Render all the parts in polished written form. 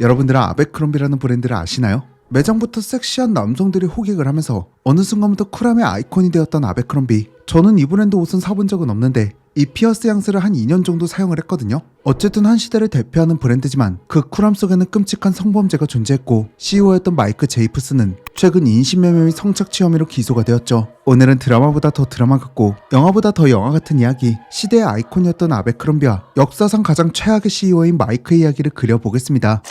여러분들은 아베크롬비라는 브랜드를 아시나요? 매장부터 섹시한 남성들이 호객을 하면서 어느 순간부터 쿨함의 아이콘이 되었던 아베크롬비. 저는 이 브랜드 옷은 사본 적은 없는데 이 피어스 향수를 한 2년 정도 사용을 했거든요. 어쨌든 한 시대를 대표하는 브랜드지만 그 쿨함 속에는 끔찍한 성범죄가 존재했고 CEO였던 마이크 제이프스는 최근 인신매매 및 성착취 혐의로 기소가 되었죠. 오늘은 드라마보다 더 드라마 같고 영화보다 더 영화 같은 이야기, 시대의 아이콘이었던 아베크롬비와 역사상 가장 최악의 CEO인 마이크의 이야기를 그려보겠습니다.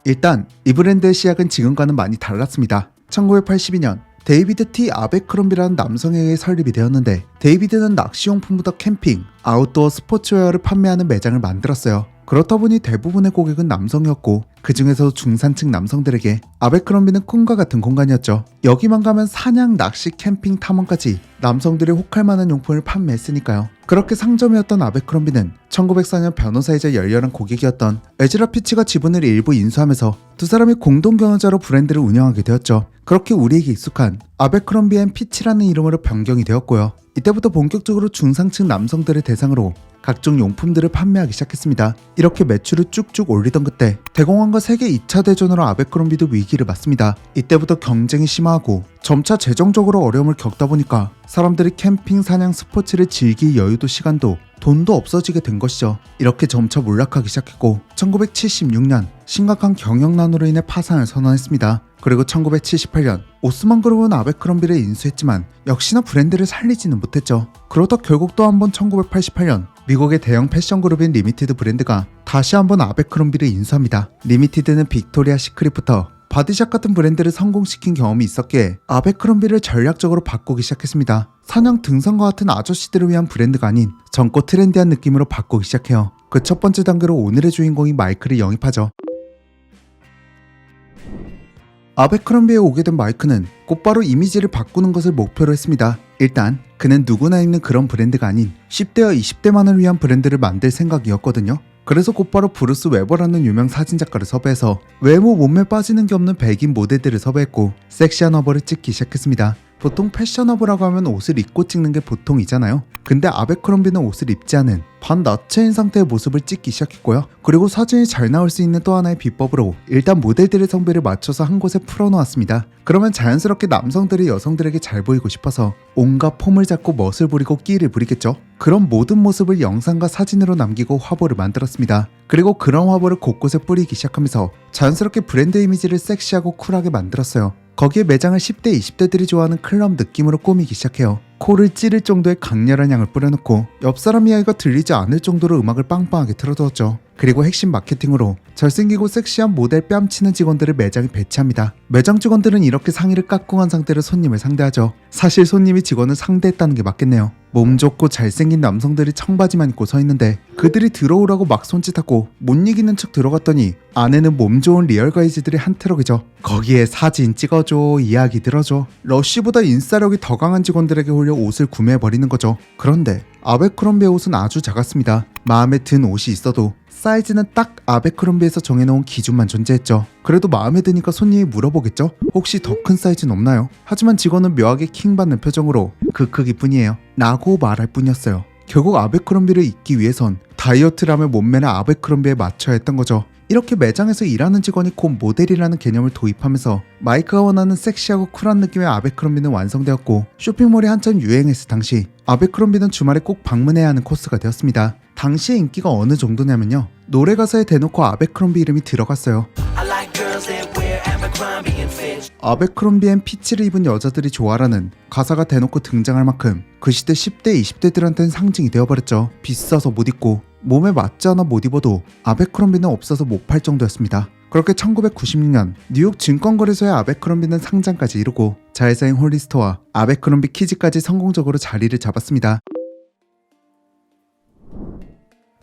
일단 이 브랜드의 시작은 지금과는 많이 달랐습니다. 1982년 데이비드 T 아베크롬비라는 남성에 의해 설립이 되었는데, 데이비드는 낚시용품부터 캠핑, 아웃도어 스포츠웨어를 판매하는 매장을 만들었어요. 그렇다 보니 대부분의 고객은 남성이었고 그 중에서도 중산층 남성들에게 아베크롬비는 꿈과 같은 공간이었죠. 여기만 가면 사냥, 낚시, 캠핑, 탐험까지 남성들이 혹할 만한 용품을 판매했으니까요. 그렇게 상점이었던 아베크롬비는 1904년 변호사이자 열렬한 고객이었던 에즈라 피치가 지분을 일부 인수하면서 두 사람이 공동 경영자로 브랜드를 운영하게 되었죠. 그렇게 우리에게 익숙한 아베크롬비 앤 피치라는 이름으로 변경이 되었고요. 이때부터 본격적으로 중상층 남성들을 대상으로 각종 용품들을 판매하기 시작했습니다. 이렇게 매출을 쭉쭉 올리던 그때 대공황과 세계 2차 대전으로 아베크롬비도 위기를 맞습니다. 이때부터 경쟁이 심화하고 점차 재정적으로 어려움을 겪다 보니까 사람들이 캠핑, 사냥, 스포츠를 즐길 여유도 시간도 돈도 없어지게 된 것이죠. 이렇게 점차 몰락하기 시작했고 1976년 심각한 경영난으로 인해 파산을 선언했습니다. 그리고 1978년 오스만 그룹은 아베크롬비를 인수했지만 역시나 브랜드를 살리지는 못했죠. 그러다 결국 또 한 번 1988년 미국의 대형 패션 그룹인 리미티드 브랜드가 다시 한번 아베크롬비를 인수합니다. 리미티드는 빅토리아 시크릿부터 바디샵 같은 브랜드를 성공시킨 경험이 있었기에 아베크롬비를 전략적으로 바꾸기 시작했습니다. 사냥, 등산과 같은 아저씨들을 위한 브랜드가 아닌 젊고 트렌디한 느낌으로 바꾸기 시작해요. 그 첫 번째 단계로 오늘의 주인공인 마이크를 영입하죠. 아베크롬비에 오게 된 마이크는 곧바로 이미지를 바꾸는 것을 목표로 했습니다. 일단 그는 누구나 입는 그런 브랜드가 아닌 10대와 20대만을 위한 브랜드를 만들 생각이었거든요. 그래서 곧바로 브루스 웨버라는 유명 사진작가를 섭외해서 외모 몸매 빠지는 게 없는 백인 모델들을 섭외했고 섹시한 화보를 찍기 시작했습니다. 보통 패셔너블하고 하면 옷을 입고 찍는 게 보통이잖아요. 근데 아베크롬비는 옷을 입지 않은 반나체인 상태의 모습을 찍기 시작했고요. 그리고 사진이 잘 나올 수 있는 또 하나의 비법으로 일단 모델들의 성비를 맞춰서 한 곳에 풀어놓았습니다. 그러면 자연스럽게 남성들이 여성들에게 잘 보이고 싶어서 온갖 폼을 잡고 멋을 부리고 끼를 부리겠죠. 그런 모든 모습을 영상과 사진으로 남기고 화보를 만들었습니다. 그리고 그런 화보를 곳곳에 뿌리기 시작하면서 자연스럽게 브랜드 이미지를 섹시하고 쿨하게 만들었어요. 거기에 매장을 10대, 20대들이 좋아하는 클럽 느낌으로 꾸미기 시작해요. 코를 찌를 정도의 강렬한 향을 뿌려놓고 옆 사람 이야기가 들리지 않을 정도로 음악을 빵빵하게 틀어두었죠. 그리고 핵심 마케팅으로 잘생기고 섹시한 모델 뺨치는 직원들을 매장에 배치합니다. 매장 직원들은 이렇게 상의를 깎고 간 상태로 손님을 상대하죠. 사실 손님이 직원을 상대했다는 게 맞겠네요. 몸 좋고 잘생긴 남성들이 청바지만 입고 서 있는데 그들이 들어오라고 막 손짓하고 못 이기는 척 들어갔더니 안에는 몸 좋은 리얼 가이즈들이 한 트럭이죠. 거기에 사진 찍어줘, 이야기 들어줘, 러쉬보다 인싸력이 더 강한 직원들에게 홀려 옷을 구매해버리는 거죠. 그런데 아베크롬비의 옷은 아주 작았습니다. 마음에 든 옷이 있어도 사이즈는 딱 아베크롬비에서 정해놓은 기준만 존재했죠. 그래도 마음에 드니까 손님이 물어보겠죠? 혹시 더 큰 사이즈는 없나요? 하지만 직원은 묘하게 킹받는 표정으로 그 크기뿐이에요 라고 말할 뿐이었어요. 결국 아베크롬비를 입기 위해선 다이어트라면 몸매는 아베크롬비에 맞춰야 했던 거죠. 이렇게 매장에서 일하는 직원이 곧 모델이라는 개념을 도입하면서 마이크가 원하는 섹시하고 쿨한 느낌의 아베크롬비는 완성되었고, 쇼핑몰이 한참 유행했을 당시 아베크롬비는 주말에 꼭 방문해야 하는 코스가 되었습니다. 당시의 인기가 어느 정도냐면요, 노래 가사에 대놓고 아베크롬비 이름이 들어갔어요. 아베크롬비 앤 피치를 입은 여자들이 좋아라는 가사가 대놓고 등장할 만큼 그 시대 10대, 20대들한테는 상징이 되어버렸죠. 비싸서 못 입고 몸에 맞지 않아 못 입어도 아베크롬비는 없어서 못 팔 정도였습니다. 그렇게 1996년 뉴욕 증권거래소의 아베크롬비는 상장까지 이루고 자회사인 홀리스터와 아베크롬비 키즈까지 성공적으로 자리를 잡았습니다.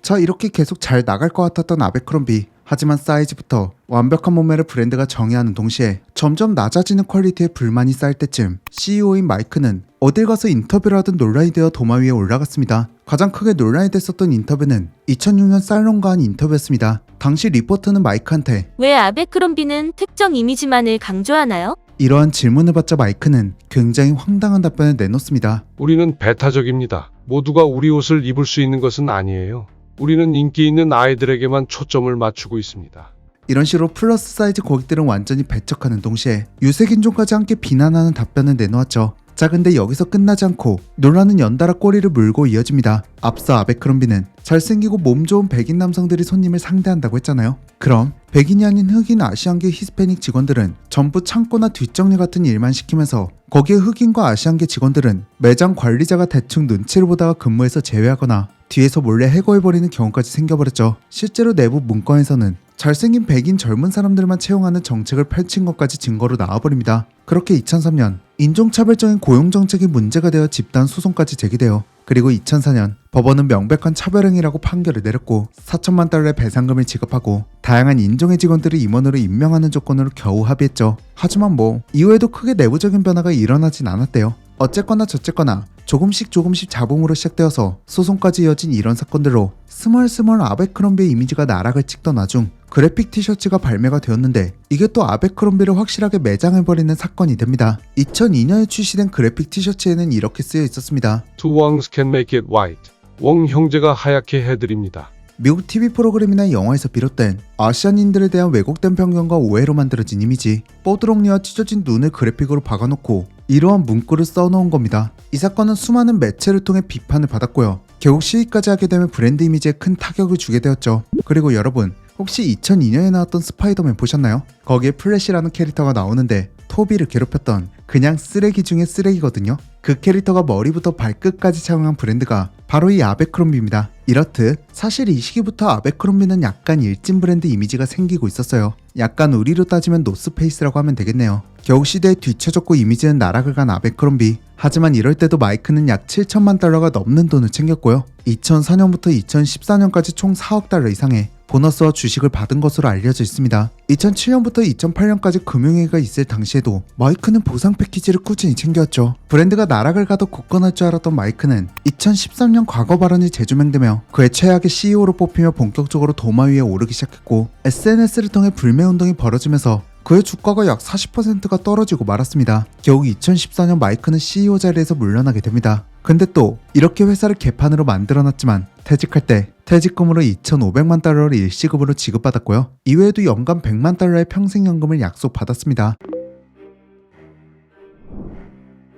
자, 이렇게 계속 잘 나갈 것 같았던 아베크롬비. 하지만 사이즈부터 완벽한 몸매를 브랜드가 정의하는 동시에 점점 낮아지는 퀄리티에 불만이 쌓일 때쯤 CEO인 마이크는 어딜 가서 인터뷰를 하든 논란이 되어 도마 위에 올라갔습니다. 가장 크게 논란이 됐었던 인터뷰는 2006년 살롱과 한 인터뷰였습니다. 당시 리포터는 마이크한테 왜 아베크롬비는 특정 이미지만을 강조하나요? 이러한 질문을 받자 마이크는 굉장히 황당한 답변을 내놓습니다. 우리는 배타적입니다. 모두가 우리 옷을 입을 수 있는 것은 아니에요. 우리는 인기 있는 아이들에게만 초점을 맞추고 있습니다. 이런 식으로 플러스 사이즈 고객들은 완전히 배척하는 동시에 유색인종까지 함께 비난하는 답변을 내놓았죠. 자, 근데 여기서 끝나지 않고 논란은 연달아 꼬리를 물고 이어집니다. 앞서 아베크롬비는 잘생기고 몸 좋은 백인 남성들이 손님을 상대한다고 했잖아요. 그럼 백인이 아닌 흑인 아시안계 히스패닉 직원들은 전부 창고나 뒷정리 같은 일만 시키면서 거기에 흑인과 아시안계 직원들은 매장 관리자가 대충 눈치를 보다가 근무에서 제외하거나 뒤에서 몰래 해고해버리는 경우까지 생겨버렸죠. 실제로 내부 문건에서는 잘생긴 백인 젊은 사람들만 채용하는 정책을 펼친 것까지 증거로 나와버립니다. 그렇게 2003년 인종차별적인 고용정책이 문제가 되어 집단 소송까지 제기되어 그리고 2004년 법원은 명백한 차별행위라고 판결을 내렸고 4천만 달러의 배상금을 지급하고 다양한 인종의 직원들을 임원으로 임명하는 조건으로 겨우 합의했죠. 하지만 이후에도 크게 내부적인 변화가 일어나진 않았대요. 어쨌거나 저쨌거나 조금씩 잡음으로 시작되어서 소송까지 이어진 이런 사건들로 스멀스멀 아베크롬비의 이미지가 나락을 찍던 와중 그래픽 티셔츠가 발매가 되었는데 이게 또 아베크롬비를 확실하게 매장해버리는 사건이 됩니다. 2002년에 출시된 그래픽 티셔츠에는 이렇게 쓰여 있었습니다. Two wrongs can make it right. 웡 형제가 하얗게 해드립니다. 미국 TV 프로그램이나 영화에서 비롯된 아시안인들에 대한 왜곡된 편견과 오해로 만들어진 이미지, 뽀드롱니와 찢어진 눈을 그래픽으로 박아놓고 이러한 문구를 써놓은 겁니다. 이 사건은 수많은 매체를 통해 비판을 받았고요. 결국 시위까지 하게 되면 브랜드 이미지에 큰 타격을 주게 되었죠. 그리고 여러분, 혹시 2002년에 나왔던 스파이더맨 보셨나요? 거기에 플래시라는 캐릭터가 나오는데 토비를 괴롭혔던 그냥 쓰레기 중에 쓰레기거든요. 그 캐릭터가 머리부터 발끝까지 착용한 브랜드가 바로 이 아베크롬비입니다. 이렇듯 사실 이 시기부터 아베크롬비는 약간 일진 브랜드 이미지가 생기고 있었어요. 약간 우리로 따지면 노스페이스라고 하면 되겠네요. 겨우 시대에 뒤처졌고 이미지는 나락을 간 아베크롬비. 하지만 이럴 때도 마이크는 약 7천만 달러가 넘는 돈을 챙겼고요. 2004년부터 2014년까지 총 4억 달러 이상의 보너스와 주식을 받은 것으로 알려져 있습니다. 2007년부터 2008년까지 금융위기가 있을 당시에도 마이크는 보상 패키지를 꾸준히 챙겼죠. 브랜드가 나락을 가도 굳건할 줄 알았던 마이크는 2013년 과거 발언이 재조명되며 그의 최악의 CEO로 뽑히며 본격적으로 도마 위에 오르기 시작했고 SNS를 통해 불매운동이 벌어지면서 그의 주가가 약 40%가 떨어지고 말았습니다. 겨우 2014년 마이크는 CEO 자리에서 물러나게 됩니다. 근데 또 이렇게 회사를 개판으로 만들어놨지만 퇴직할 때 퇴직금으로 2,500만 달러를 일시급으로 지급받았고요. 이외에도 연간 100만 달러의 평생연금을 약속받았습니다.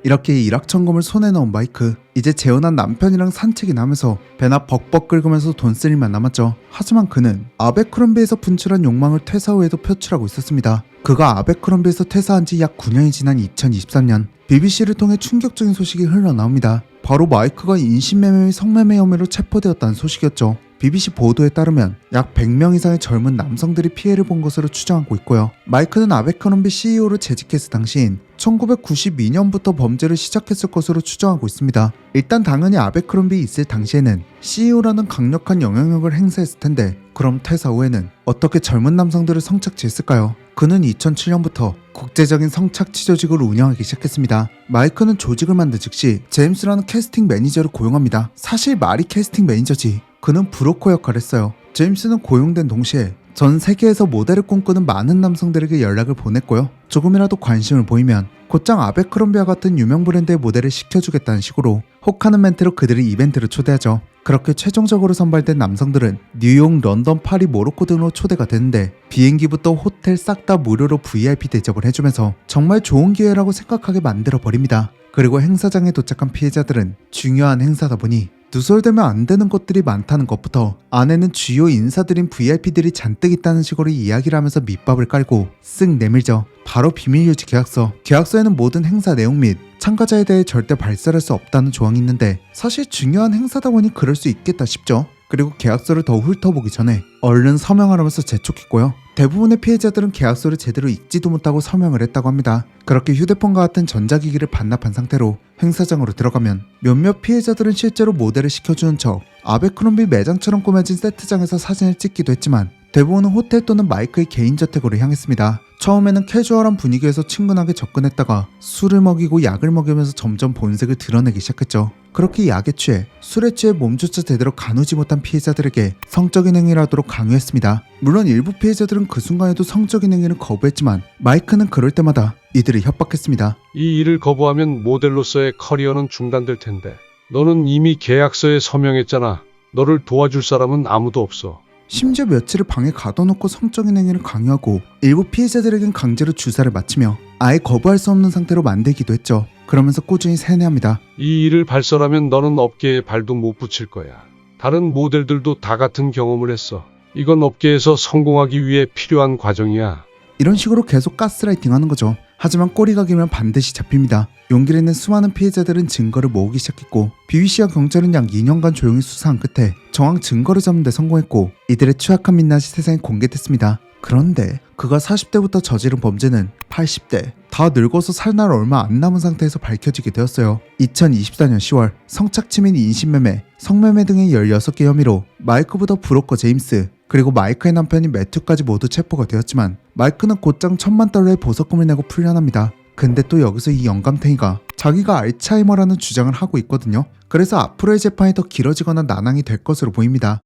이렇게 일확천금을 손에 넣은 마이크. 이제 재혼한 남편이랑 산책이 나면서 배나 벅벅 긁으면서 돈 쓸 일만 남았죠. 하지만 그는 아베크롬비에서 분출한 욕망을 퇴사 후에도 표출하고 있었습니다. 그가 아베크롬비에서 퇴사한 지 약 9년이 지난 2023년 BBC를 통해 충격적인 소식이 흘러나옵니다. 바로 마이크가 인신매매 및 성매매 혐의로 체포되었다는 소식이었죠. BBC 보도에 따르면 약 100명 이상의 젊은 남성들이 피해를 본 것으로 추정하고 있고요. 마이크는 아베크롬비 CEO로 재직했을 당시인 1992년부터 범죄를 시작했을 것으로 추정하고 있습니다. 일단 당연히 아베크롬비 있을 당시에는 CEO라는 강력한 영향력을 행사했을 텐데 그럼 퇴사 후에는 어떻게 젊은 남성들을 성착취했을까요? 그는 2007년부터 국제적인 성착취 조직을 운영하기 시작했습니다. 마이크는 조직을 만든 즉시 제임스라는 캐스팅 매니저를 고용합니다. 사실 말이 캐스팅 매니저지. 그는 브로커 역할을 했어요. 제임스는 고용된 동시에 전 세계에서 모델을 꿈꾸는 많은 남성들에게 연락을 보냈고요. 조금이라도 관심을 보이면 곧장 아베크롬비와 같은 유명 브랜드의 모델을 시켜주겠다는 식으로 혹하는 멘트로 그들을 이벤트를 초대하죠. 그렇게 최종적으로 선발된 남성들은 뉴욕, 런던, 파리, 모로코 등으로 초대가 되는데 비행기부터 호텔 싹 다 무료로 VIP 대접을 해주면서 정말 좋은 기회라고 생각하게 만들어버립니다. 그리고 행사장에 도착한 피해자들은 중요한 행사다 보니 누설되면 안 되는 것들이 많다는 것부터 안에는 주요 인사들인 VIP들이 잔뜩 있다는 식으로 이야기를 하면서 밑밥을 깔고 쓱 내밀죠. 바로 비밀유지 계약서. 계약서에는 모든 행사 내용 및 참가자에 대해 절대 발설할 수 없다는 조항이 있는데 사실 중요한 행사다 보니 그럴 수 있겠다 싶죠. 그리고 계약서를 더 훑어보기 전에 얼른 서명하라면서 재촉했고요. 대부분의 피해자들은 계약서를 제대로 읽지도 못하고 서명을 했다고 합니다. 그렇게 휴대폰과 같은 전자기기를 반납한 상태로 행사장으로 들어가면 몇몇 피해자들은 실제로 모델을 시켜주는 척 아베크롬비 매장처럼 꾸며진 세트장에서 사진을 찍기도 했지만 대부분은 호텔 또는 마이크의 개인 저택으로 향했습니다. 처음에는 캐주얼한 분위기에서 친근하게 접근했다가 술을 먹이고 약을 먹이면서 점점 본색을 드러내기 시작했죠. 그렇게 약에 취해 술에 취해 몸조차 제대로 가누지 못한 피해자들에게 성적인 행위를 하도록 강요했습니다. 물론 일부 피해자들은 그 순간에도 성적인 행위를 거부했지만 마이크는 그럴 때마다 이들을 협박했습니다. 이 일을 거부하면 모델로서의 커리어는 중단될 텐데 너는 이미 계약서에 서명했잖아. 너를 도와줄 사람은 아무도 없어. 심지어 며칠을 방에 가둬놓고 성적인 행위를 강요하고 일부 피해자들에겐 강제로 주사를 맞추며 아예 거부할 수 없는 상태로 만들기도 했죠. 그러면서 꾸준히 세뇌합니다. 이 일을 발설하면 너는 업계에 발도 못 붙일 거야. 다른 모델들도 다 같은 경험을 했어. 이건 업계에서 성공하기 위해 필요한 과정이야. 이런 식으로 계속 가스라이팅 하는 거죠. 하지만 꼬리가 길면 반드시 잡힙니다. 용기를 낸 수많은 피해자들은 증거를 모으기 시작했고 BBC와 경찰은 약 2년간 조용히 수사한 끝에 정황 증거를 잡는 데 성공했고 이들의 추악한 민낯이 세상에 공개됐습니다. 그런데 그가 40대부터 저지른 범죄는 80대, 다 늙어서 살 날 얼마 안 남은 상태에서 밝혀지게 되었어요. 2024년 10월 성착취 및 인신매매, 성매매 등의 16개 혐의로 마이크보다 브로커 제임스, 그리고 마이크의 남편인 매튜까지 모두 체포가 되었지만 마이크는 곧장 $10,000의 보석금을 내고 풀려납니다. 근데 또 여기서 이 영감탱이가 자기가 알츠하이머라는 주장을 하고 있거든요. 그래서 앞으로의 재판이 더 길어지거나 난항이 될 것으로 보입니다.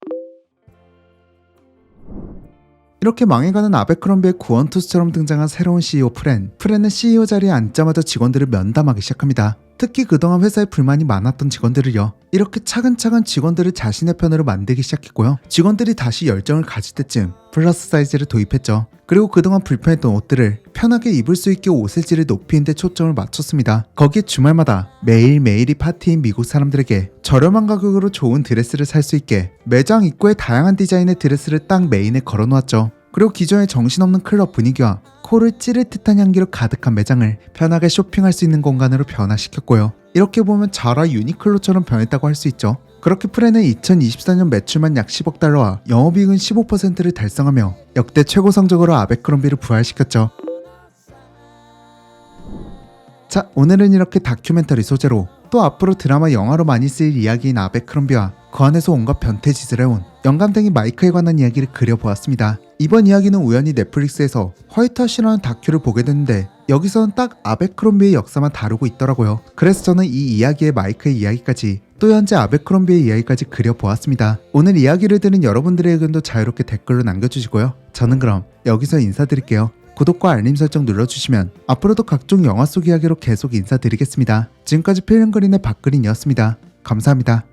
이렇게 망해가는 아베크롬비의 구원투수처럼 등장한 새로운 CEO 프렌은 CEO 자리에 앉자마자 직원들을 면담하기 시작합니다. 특히 그동안 회사에 불만이 많았던 직원들을요. 이렇게 차근차근 직원들을 자신의 편으로 만들기 시작했고요. 직원들이 다시 열정을 가질 때쯤 플러스 사이즈를 도입했죠. 그리고 그동안 불편했던 옷들을 편하게 입을 수 있게 옷의 질을 높이는 데 초점을 맞췄습니다. 거기에 주말마다 매일매일이 파티인 미국 사람들에게 저렴한 가격으로 좋은 드레스를 살 수 있게 매장 입구에 다양한 디자인의 드레스를 딱 메인에 걸어놓았죠. 그리고 기존의 정신없는 클럽 분위기와 코를 찌를 듯한 향기로 가득한 매장을 편하게 쇼핑할 수 있는 공간으로 변화시켰고요. 이렇게 보면 자라 유니클로처럼 변했다고 할 수 있죠. 그렇게 프렌은 2024년 매출만 약 $10억, 영업이익은 15%를 달성하며 역대 최고 성적으로 아베크롬비를 부활시켰죠. 자, 오늘은 이렇게 다큐멘터리 소재로 또 앞으로 드라마 영화로 많이 쓰일 이야기인 아베크롬비와 그 안에서 온갖 변태짓을 해온 영감탱이 마이크에 관한 이야기를 그려보았습니다. 이번 이야기는 우연히 넷플릭스에서 화이트하시라는 다큐를 보게 됐는데 여기서는 딱 아베크롬비의 역사만 다루고 있더라고요. 그래서 저는 이 이야기의 마이크의 이야기까지 또 현재 아베크롬비의 이야기까지 그려보았습니다. 오늘 이야기를 들은 여러분들의 의견도 자유롭게 댓글로 남겨주시고요. 저는 그럼 여기서 인사드릴게요. 구독과 알림 설정 눌러주시면 앞으로도 각종 영화 속 이야기로 계속 인사드리겠습니다. 지금까지 필름그린의 박그린이었습니다. 감사합니다.